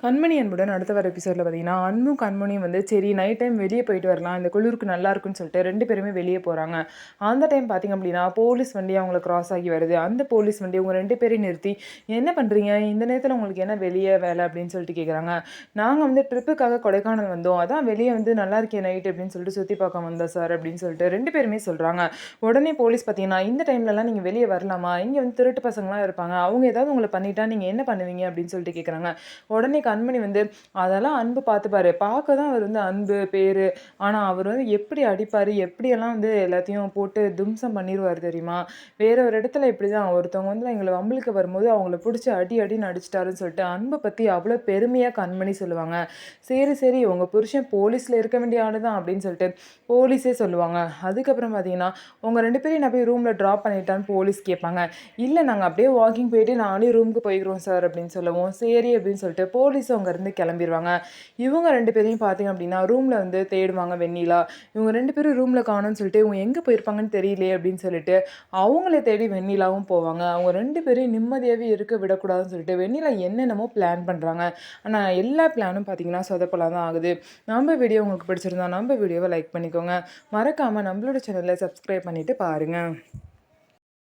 கண்மணி அன்புடன் அடுத்த வர எபிசோடில் பார்த்தீங்கன்னா அன்பும் கண்மணியும் வந்து சரி நைட் டைம் வெளியே போயிட்டு வரலாம், இந்த குளிருக்கு நல்லா இருக்குன்னு சொல்லிட்டு 2 பேருமே வெளியே போகிறாங்க. அந்த டைம் பார்த்திங்க அப்படின்னா போலீஸ் வண்டி அவங்கள கிராஸ் ஆகி வருது. அந்த போலீஸ் வண்டி உங்கள் 2 பேரையும் நிறுத்தி என்ன பண்ணுறீங்க, இந்த நேரத்தில் உங்களுக்கு என்ன வெளியே வேலை அப்படின்னு சொல்லிட்டு கேட்குறாங்க. நாங்கள் வந்து ட்ரிப்புக்காக கொடைக்கானல் வந்தோம், அதான் வெளியே வந்து நல்லா இருக்கே நைட் அப்படின்னு சொல்லிட்டு சுற்றி பார்க்க வந்தோம் சார் அப்படின்னு சொல்லிட்டு 2 பேருமே சொல்கிறாங்க. உடனே போலீஸ் பார்த்தீங்கன்னா இந்த டைம்லலாம் நீங்கள் வெளியே வரலாமா, இங்கே வந்து திருட்டு பசங்களாம் இருப்பாங்க, அவங்க ஏதாவது உங்களை பண்ணிட்டா நீங்கள் என்ன பண்ணுவீங்க அப்படின்னு சொல்லிட்டு கேட்குறாங்க. உடனே கண்மணி வந்து அதெல்லாம் அன்பு பார்த்துப்பாரு. பார்க்க தான் அவர் வந்து அன்பு பேரு. ஆனா, அவர் வந்து எப்படி அடிப்பாரு, எப்படியெல்லாம் வந்து எல்லாத்தையும் போட்டு தும்சம் பண்ணிருவாரு தெரியுமா? வேற ஒரு இடத்துல இப்படிதான் ஒருத்தவங்க வந்து எங்கள வம்பிழுக்க வரும்போது அவங்கள புடிச்சு அடி அடின்னு அடிச்சுட்டாருன்னு சொல்லிட்டு அன்ப பத்தி அவ்வளோ பெருமையா கண்மணி சொல்லுவாங்க. சரி, சரி உங்க புருஷன் போலீஸ்ல இருக்க வேண்டிய ஆளு தான் அப்படின்னு சொல்லிட்டு போலீஸே சொல்லுவாங்க. அதுக்கப்புறம் பார்த்தீங்கன்னா, உங்க 2 பேரையும் நான் போய் ரூம்ல ட்ராப் பண்ணிட்டான்னு போலீஸ் கேட்பாங்க. இல்ல நாங்க அப்படியே வாக்கிங் போயிட்டு நானே ரூமுக்கு போய்க்கிறோம் சார் அப்படின்னு சொல்லவும், சரி அப்படின்னு சொல்லிட்டு போலீஸும் அங்கேருந்து கிளம்பிருவாங்க. இவங்க 2 பேரையும் பார்த்தீங்க அப்படின்னா, ரூம்ல வந்து தேடுவாங்க வெண்ணிலா. இவங்க 2 பேரும் ரூம்ல காணோம்னு சொல்லிட்டு, இவங்க எங்க போயிருப்பாங்கன்னு தெரியலையே அப்படின்னு சொல்லிட்டு, அவங்கள தேடி வெண்ணிலாவும் போவாங்க. அவங்க 2 பேரையும் நிம்மதியாவே இருக்க விடக்கூடாதுன்னு சொல்லிட்டு, வெண்ணிலா என்னென்னமோ பிளான் பண்றாங்க. ஆனா எல்லா பிளானும் பார்த்தீங்கன்னா, சொதப்பலா தான் ஆகுது. நம்ம வீடியோ உங்களுக்கு பிடிச்சிருந்தா, நம்ம வீடியோவ லைக் பண்ணிக்கோங்க. மறக்காம நம்மளோட சேனல சப்ஸ்கிரைப் பண்ணிட்டு பாருங்க.